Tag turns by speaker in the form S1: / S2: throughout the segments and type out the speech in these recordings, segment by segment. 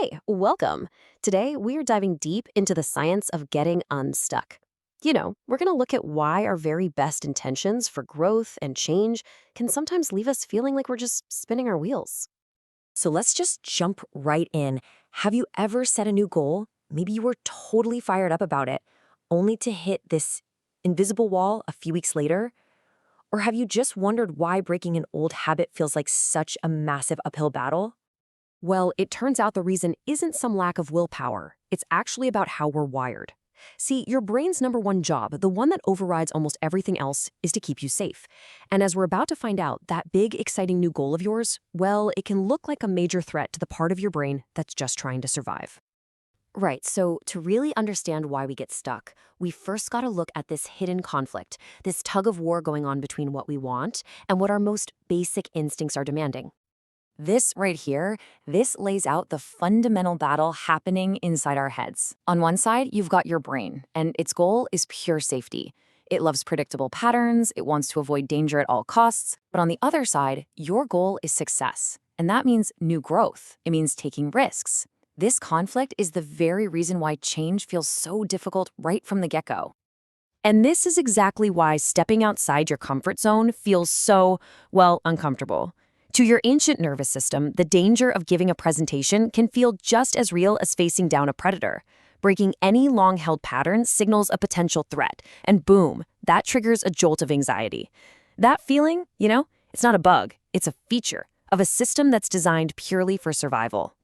S1: Hey, welcome. Today, we are diving deep into the science of getting unstuck. We're going to look at why our very best intentions for growth and change can sometimes leave us feeling like we're just spinning our wheels.
S2: So let's just jump right in. Have you ever set a new goal? Maybe you were totally fired up about it, only to hit this invisible wall a few weeks later? Or have you just wondered why breaking an old habit feels like such a massive uphill battle?
S1: Well, it turns out the reason isn't some lack of willpower. It's actually about how we're wired. See, your brain's number one job, the one that overrides almost everything else, is to keep you safe. And as we're about to find out, that big, exciting new goal of yours, well, it can look like a major threat to the part of your brain that's just trying to survive. Right, so to really understand why we get stuck, we first got to look at this hidden conflict, this tug of war going on between what we want and what our most basic instincts are demanding.
S2: This right here, this lays out the fundamental battle happening inside our heads. On one side, you've got your brain, and its goal is pure safety. It loves predictable patterns, it wants to avoid danger at all costs. But on the other side, your goal is success. And that means new growth. It means taking risks. This conflict is the very reason why change feels so difficult right from the get-go.
S1: And this is exactly why stepping outside your comfort zone feels so, well, uncomfortable. To your ancient nervous system, the danger of giving a presentation can feel just as real as facing down a predator. Breaking any long-held pattern signals a potential threat, and boom, that triggers a jolt of anxiety. That feeling, it's not a bug, it's a feature of a system that's designed purely for survival.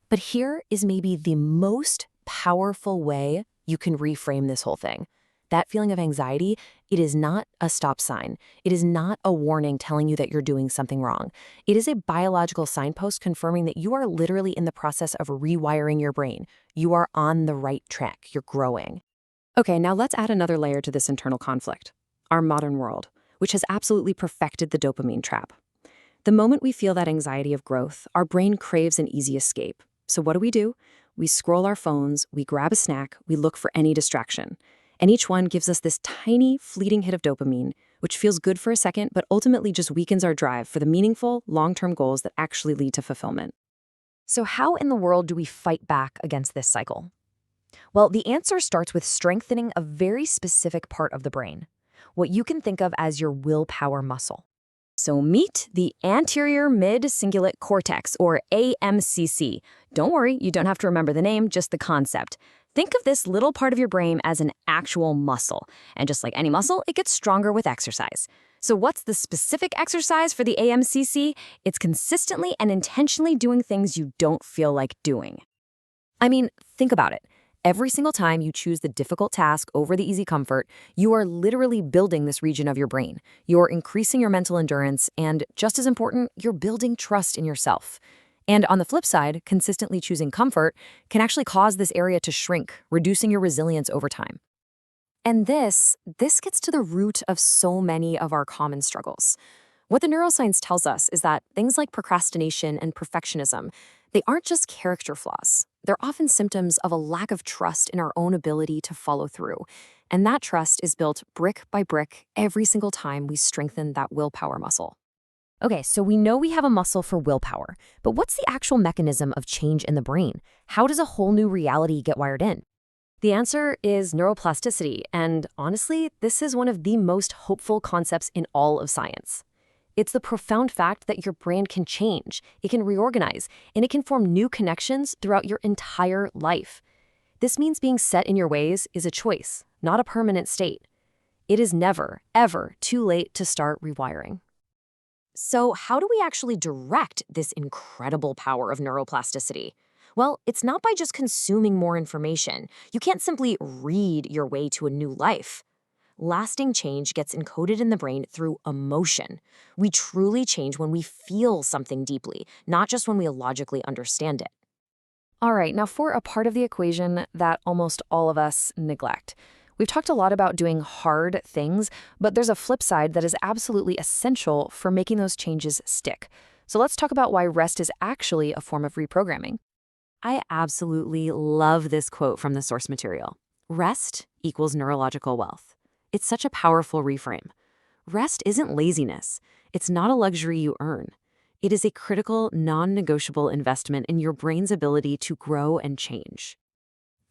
S1: But here is maybe the most powerful way you can reframe this whole thing. That feeling of anxiety, it is not a stop sign. It is not a warning telling you that you're doing something wrong. It is a biological signpost confirming that you are literally in the process of rewiring your brain. You are on the right track. You're growing. Okay, now let's add another layer to this internal conflict. Our modern world, which has absolutely perfected the dopamine trap. The moment we feel that anxiety of growth, our brain craves an easy escape. So what do? We scroll our phones, we grab a snack, we look for any distraction. And each one gives us this tiny, fleeting hit of dopamine, which feels good for a second, but ultimately just weakens our drive for the meaningful, long-term goals that actually lead to fulfillment. So how in the world do we fight back against this cycle? Well, the answer starts with strengthening a very specific part of the brain, what you can think of as your willpower muscle. So meet the anterior mid-cingulate cortex, or AMCC. Don't worry, you don't have to remember the name, just the concept. Think of this little part of your brain as an actual muscle. And just like any muscle, it gets stronger with exercise. So what's the specific exercise for the AMCC? It's consistently and intentionally doing things you don't feel like doing. I mean, think about it. Every single time you choose the difficult task over the easy comfort, you are literally building this region of your brain. You're increasing your mental endurance, and just as important, you're building trust in yourself. And on the flip side, consistently choosing comfort can actually cause this area to shrink, reducing your resilience over time. And this gets to the root of so many of our common struggles. What the neuroscience tells us is that things like procrastination and perfectionism, they aren't just character flaws. They're often symptoms of a lack of trust in our own ability to follow through. And that trust is built brick by brick every single time we strengthen that willpower muscle. Okay, so we know we have a muscle for willpower, but what's the actual mechanism of change in the brain? How does a whole new reality get wired in? The answer is neuroplasticity, and honestly, this is one of the most hopeful concepts in all of science. It's the profound fact that your brain can change, it can reorganize, and it can form new connections throughout your entire life. This means being set in your ways is a choice, not a permanent state. It is never, ever too late to start rewiring. So how do we actually direct this incredible power of neuroplasticity? Well, it's not by just consuming more information. You can't simply read your way to a new life. Lasting change gets encoded in the brain through emotion. We truly change when we feel something deeply, not just when we logically understand it. All right, now for a part of the equation that almost all of us neglect. We've talked a lot about doing hard things, but there's a flip side that is absolutely essential for making those changes stick. So let's talk about why rest is actually a form of reprogramming. I absolutely love this quote from the source material. Rest equals neurological wealth. It's such a powerful reframe. Rest isn't laziness. It's not a luxury you earn. It is a critical, non-negotiable investment in your brain's ability to grow and change.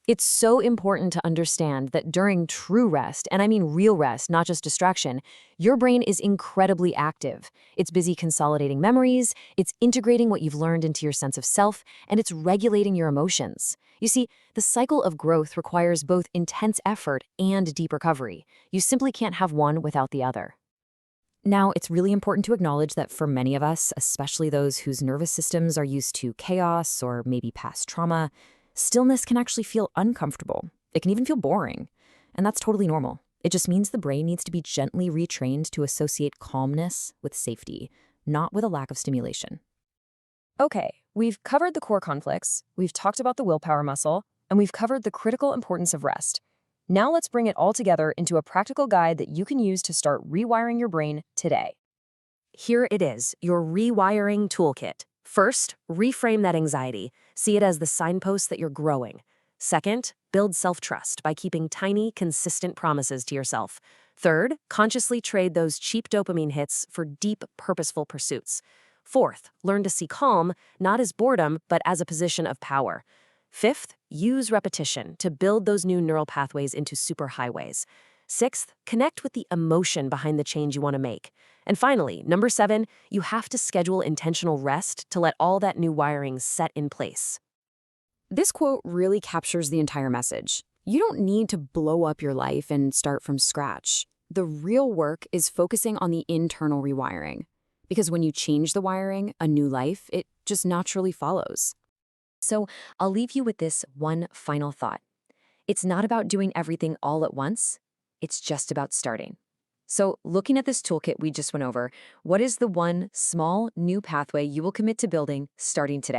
S1: It's so important to understand that during true rest, and I mean real rest, not just distraction, your brain is incredibly active. It's busy consolidating memories, it's integrating what you've learned into your sense of self, and it's regulating your emotions. You see, the cycle of growth requires both intense effort and deep recovery. You simply can't have one without the other. Now, it's really important to acknowledge that for many of us, especially those whose nervous systems are used to chaos or maybe past trauma, stillness can actually feel uncomfortable. It can even feel boring. And that's totally normal. It just means the brain needs to be gently retrained to associate calmness with safety, not with a lack of stimulation.
S2: Okay, we've covered the core conflicts, we've talked about the willpower muscle, and we've covered the critical importance of rest. Now let's bring it all together into a practical guide that you can use to start rewiring your brain today. Here it is, your rewiring toolkit. First, reframe that anxiety. See it as the signpost that you're growing. Second, build self-trust by keeping tiny, consistent promises to yourself. Third, consciously trade those cheap dopamine hits for deep, purposeful pursuits. Fourth, learn to see calm, not as boredom, but as a position of power. Fifth, use repetition to build those new neural pathways into superhighways. Sixth, connect with the emotion behind the change you want to make. And finally, number 7, you have to schedule intentional rest to let all that new wiring set in place. This quote really captures the entire message. You don't need to blow up your life and start from scratch. The real work is focusing on the internal rewiring. Because when you change the wiring, a new life, it just naturally follows. So I'll leave you with this one final thought. It's not about doing everything all at once. It's just about starting. So looking at this toolkit we just went over, what is the one small new pathway you will commit to building starting today?